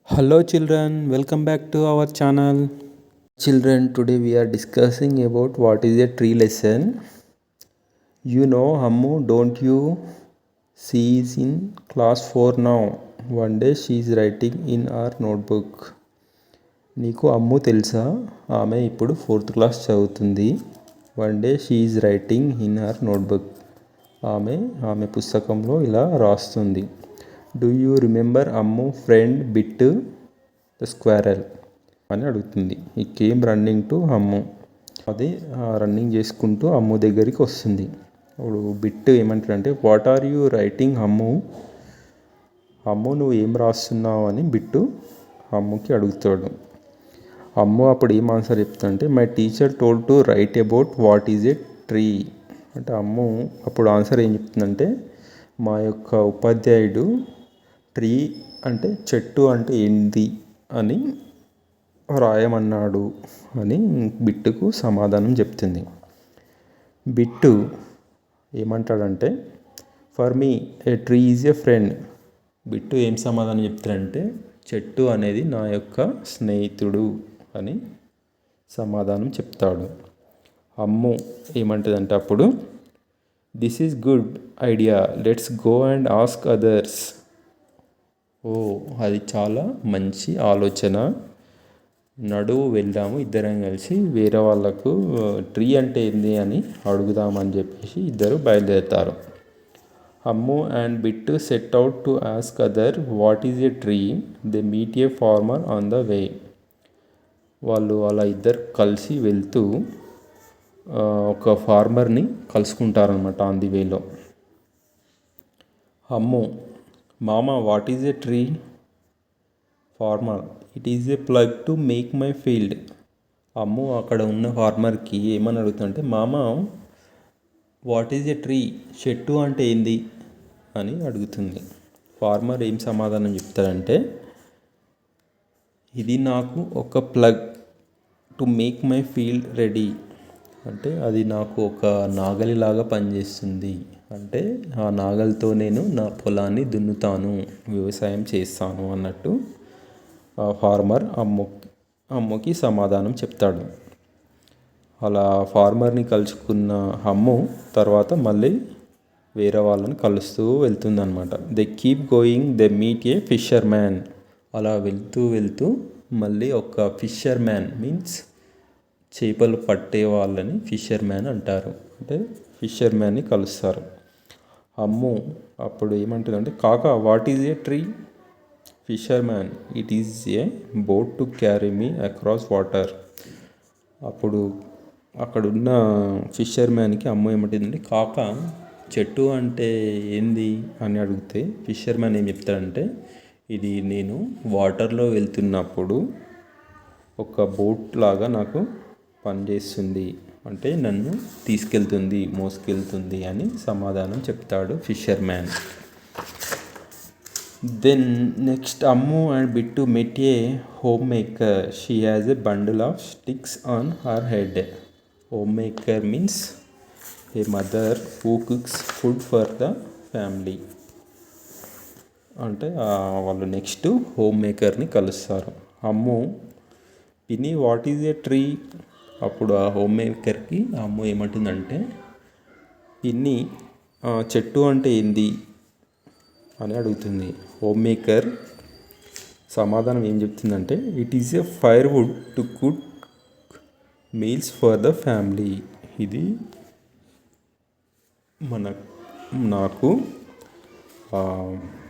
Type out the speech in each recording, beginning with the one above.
Hello children, welcome back to our channel. Children, today we are discussing about what is a tree lesson. You know Hammu, don't you? She is in class 4 now. One day she is writing in our notebook. నీకు అమ్ము తెలుసా? ఆమె ఇప్పుడు 4th class చదువుతుంది. One day she is writing in her notebook. ఆమె పుస్తకంలో ఇలా రాస్తుంది. Do you remember Ammu friend Bit the squirrel అని అడుగుతుంది. ఈ కేమ్ రన్నింగ్ టు అమ్ము. అది రన్నింగ్ చేసుకుంటూ అమ్ము దగ్గరికి వస్తుంది. అప్పుడు బిట్ ఏమంటాడంటే, వాట్ ఆర్ యూ రైటింగ్ అమ్ము? అమ్ము నువ్వు ఏం రాస్తున్నావు అని బిట్టు అమ్ముకి అడుగుతాడు. అమ్ము అప్పుడు ఏం ఆన్సర్ చెప్తాడంటే, my teacher told to write about what is a tree. అంటే అమ్ము అప్పుడు ఆన్సర్ ఏం చెప్తుందంటే, మా యొక్క ఉపాధ్యాయుడు ట్రీ అంటే చెట్టు అంటే ఏంది అని రాయమన్నాడు అని బిట్టుకు సమాధానం చెప్తుంది. బిట్టు ఏమంటాడంటే, for me a tree is a friend. Bittu ఏం సమాధానం చెప్తాడంటే, చెట్టు అనేది నా యొక్క స్నేహితుడు అని సమాధానం చెప్తాడు. అమ్ము ఏమంటుందంటే అప్పుడు, this is good idea, let's go and ask others. ఓ, అది చాలా మంచి ఆలోచన, నడువు వెళ్దాము ఇద్దరం కలిసి వేరే వాళ్ళకు ట్రీ అంటే ఏంది అని అడుగుదామని చెప్పేసి ఇద్దరు బయలుదేరుతారు. Ammu and Bittu set out to ask other what is a tree. They meet a farmer on the way. వాళ్ళు అలా ఇద్దరు కలిసి వెళ్తూ ఒక ఫార్మర్ని కలుసుకుంటారనమాట ఆన్ ది వేలో. అమ్ము, మామ what is a tree? Farmer, it is a plug to make my field. Ammu అక్కడ ఉన్న ఫార్మర్కి ఏమని అడుగుతుందంటే, మామ వాట్ ఈజ్ ఎ ట్రీ, చెట్టు అంటే ఏంది అని అడుగుతుంది. ఫార్మర్ ఏం సమాధానం చెప్తాడంటే, ఇది నాకు ఒక plug to make my field ready. అంటే అది నాకు ఒక నాగలిలాగా పనిచేస్తుంది. అంటే ఆ నాగలితో నేను నా పొలాన్ని దున్నుతాను, వ్యవసాయం చేస్తాను అన్నట్టు ఫార్మర్ అమ్ముకి సమాధానం చెప్తాడు. అలా ఫార్మర్ని కలుసుకున్న అమ్ము తర్వాత మళ్ళీ వేరే వాళ్ళని కలుస్తూ వెళ్తుందన్నమాట. They keep going, they meet a fisherman. అలా వెళ్తూ మళ్ళీ ఒక ఫిషర్ మ్యాన్ మీన్స్ చేపలు పట్టే వాళ్ళని ఫిషర్ మ్యాన్ అంటారు. అంటే ఫిషర్ మ్యాన్ని కలుస్తారు. అమ్ము అప్పుడు ఏమంటుందంటే, కాకా what is a tree? Fissure man, it is a boat to carry me across water. అప్పుడు అక్కడున్న ఫిషర్ మ్యాన్కి అమ్ము ఏమంటుందంటే, కాకా చెట్టు అంటే ఏంది అని అడిగితే ఫిషర్ మ్యాన్ ఏం చెప్తాడంటే, ఇది నేను వాటర్లో వెళ్తున్నప్పుడు ఒక బోట్ లాగా నాకు పనిచేస్తుంది, అంటే నన్ను తీసుకెళ్తుంది, మోసుకెళ్తుంది అని సమాధానం చెప్తాడు fisherman. Then next Ammu and Bittu met a homemaker. She has a bundle of sticks on her head. Homemaker means a mother who cooks food for the family. అంటే వాళ్ళు నెక్స్ట్ హోమ్ మేకర్ని కలుస్తారు. అమ్ము, పిన్ని what is a tree? అప్పుడు ఆ home మేకర్కి అమ్ము ఏమంటుందంటే, పిన్ని చెట్టు అంటే ఏంది అని అడుగుతుంది. హోమ్ మేకర్ సమాధానం ఏం చెప్తుందంటే, it is a firewood to cook meals for the family. ఇది నాకు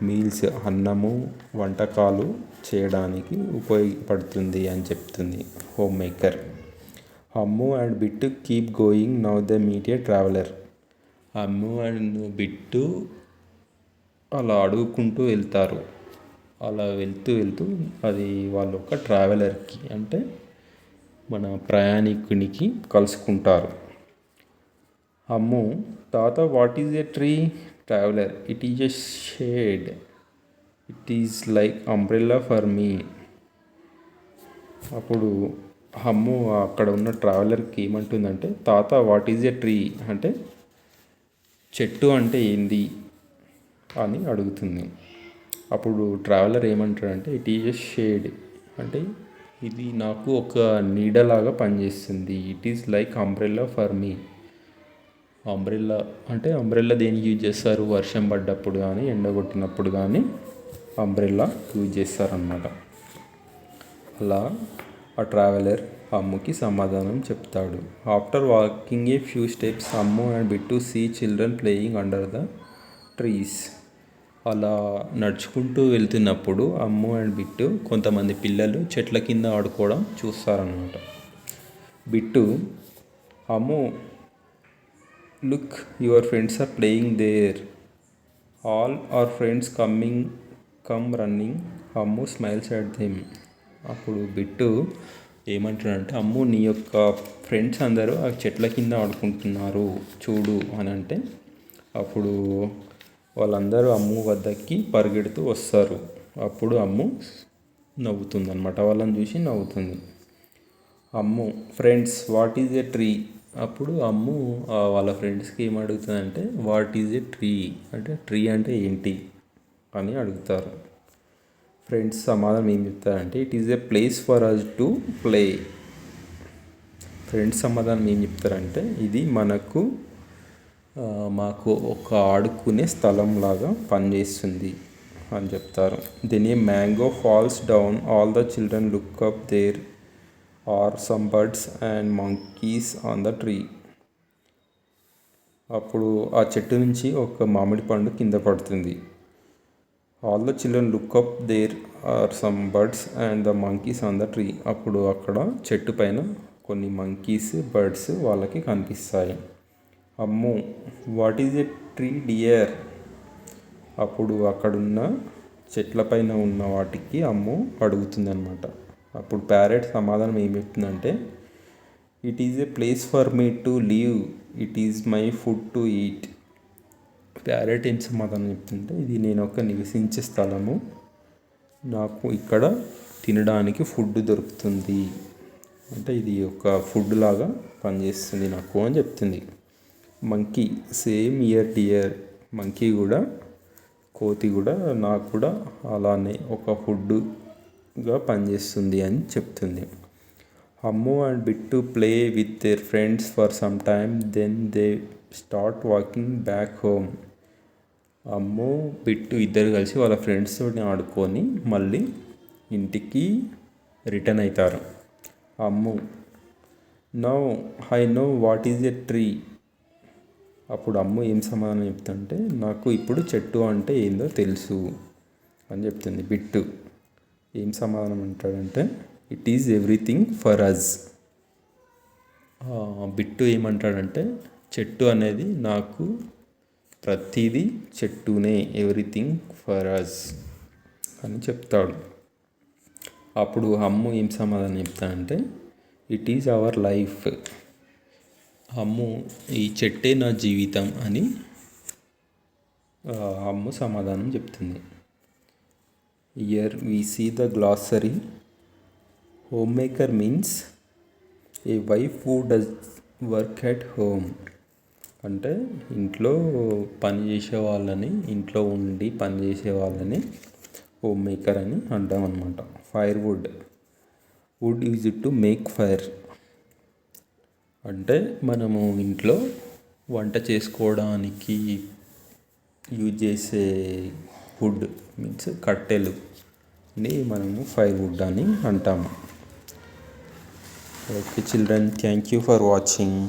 మీల్స్ అన్నము వంటకాలు చేయడానికి ఉపయోగపడుతుంది అని చెప్తుంది homemaker. Ammu and Bittu keep going, now the meet a traveller. Ammu and Bittu అలా అడుగుకుంటూ వెళ్తారు. అలా వెళ్తూ అది వాళ్ళు ఒక ట్రావెలర్కి అంటే మన ప్రయాణికునికి కలుసుకుంటారు. అమ్ము, తాత what is a tree? Traveller, it is a shade, it is like umbrella for me. అప్పుడు అమ్ము అక్కడ ఉన్న ట్రావెలర్కి ఏమంటుందంటే, తాత వాట్ ఈజ్ ఎ ట్రీ అంటే చెట్టు అంటే ఏంది అని అడుగుతుంది. అప్పుడు ట్రావెలర్ ఏమంటాడంటే ఇట్ ఈజ్ ఎ షేడ్, అంటే ఇది నాకు ఒక నీడలాగా పనిచేస్తుంది. It is like umbrella for me. Umbrella అంటే అంబ్రెల్లా దేనికి యూజ్ చేస్తారు? వర్షం పడ్డప్పుడు కానీ ఎండగొట్టినప్పుడు కానీ అంబ్రెల్లా యూజ్ చేస్తారన్నమాట. అలా ఆ ట్రావెలర్ అమ్ముకి సమాధానం చెప్తాడు. After walking a few steps Ammu and Bittu see children playing under the trees. అలా నడుచుకుంటూ వెళ్తున్నప్పుడు అమ్ము అండ్ బిట్టు కొంతమంది పిల్లలు చెట్ల కింద ఆడుకోవడం చూస్తారన్నమాట. Bittu, Ammu, look your friends are playing there, all our friends come running. Ammu smiles at them. అప్పుడు బిట్టు ఏమంటాడంటే, అమ్ము నీ యొక్క ఫ్రెండ్స్ అందరూ ఆ చెట్ల కింద ఆడుకుంటున్నారు చూడు అని అంటే, అప్పుడు వాళ్ళందరూ అమ్ము వద్దకి పరిగెడుతూ వస్తారు. అప్పుడు అమ్ము నవ్వుతుంది అనమాట, వాళ్ళని చూసి నవ్వుతుంది. Ammu, friends what is a tree. అప్పుడు అమ్ము వాళ్ళ ఫ్రెండ్స్కి ఏం అడుగుతుందంటే వాట్ ఈజ్ ఎ ట్రీ అంటే ట్రీ అంటే ఏంటి అని అడుగుతారు. ఫ్రెండ్స్ సమాధానం ఏం చెప్తారంటే it is a place for us to play. Friends సమాధానం ఏం చెప్తారంటే ఇది మాకు ఒక ఆడుకునే స్థలంలాగా పనిచేస్తుంది అని చెప్తారు. Then a mango falls down, all the children look up, there are some birds and monkeys on the tree. అప్పుడు ఆ చెట్టు నుంచి ఒక మామిడి పండు కింద పడుతుంది. All the children look up, there are some birds and the monkeys on the tree. అప్పుడు అక్కడ చెట్టు పైన కొన్ని మంకీస్, బర్డ్స్ వాళ్ళకి కనిపిస్తాయి. Ammu, what is a tree dear. అప్పుడు అక్కడున్న చెట్లపైన ఉన్న వాటికి అమ్ము అడుగుతుంది అనమాట. అప్పుడు ప్యారెట్ సమాధానం ఏం చెప్తుందంటే it is a place for me to live, it is my food to eat. Parrot ఏం సమాధానం చెప్తుంటే ఇది నేను ఒక నివసించే స్థలము, నాకు ఇక్కడ తినడానికి ఫుడ్ దొరుకుతుంది, అంటే ఇది ఒక ఫుడ్ లాగా పనిచేస్తుంది నాకు అని చెప్తుంది. Monkey, same year dear. Monkey కూడా, కోతి కూడా నాకు కూడా అలానే ఒక ఫుడ్గా పనిచేస్తుంది అని చెప్తుంది. Ammu and Bittu play with their friends for some time, then they start walking back home. Ammu, Bittu ఇద్దరు కలిసి వాళ్ళ ఫ్రెండ్స్తో ఆడుకొని మళ్ళీ ఇంటికి రిటర్న్ అవుతారు. Ammu, now I know what is a tree. అప్పుడు అమ్ము ఏం సమాధానం చెప్తుంటే నాకు ఇప్పుడు చెట్టు అంటే ఏందో తెలుసు అని చెప్తుంది. బిట్టు ఏం సమాధానం అంటాడంటే it is everything for us. Bittu ఏమంటాడంటే చెట్టు అనేది నాకు ప్రతిదీ చెట్టునే, ఎవ్రీథింగ్ ఫర్ అస్ అని చెప్తాడు. అప్పుడు అమ్ము ఏం సమాధానం చెప్తాడంటే it is our life. Ammu, ఈ చెట్టే నా జీవితం అని అమ్ము సమాధానం చెప్తుంది. Here we see the glossary. Homemaker means a wife who does work at home. అంటే ఇంట్లో పని చేసే వాళ్ళని, ఇంట్లో ఉండి పని చేసే వాళ్ళని హోమ్ మేకర్ అని అంటాం అన్నమాట. Firewood, wood use to make fire. అంటే మనము ఇంట్లో వంట చేసుకోవడానికి యూజ్ చేసే వుడ్ మీన్స్ కట్టెలుని మనము ఫైర్ వుడ్ అని అంటాము. Okay children, thank you for watching.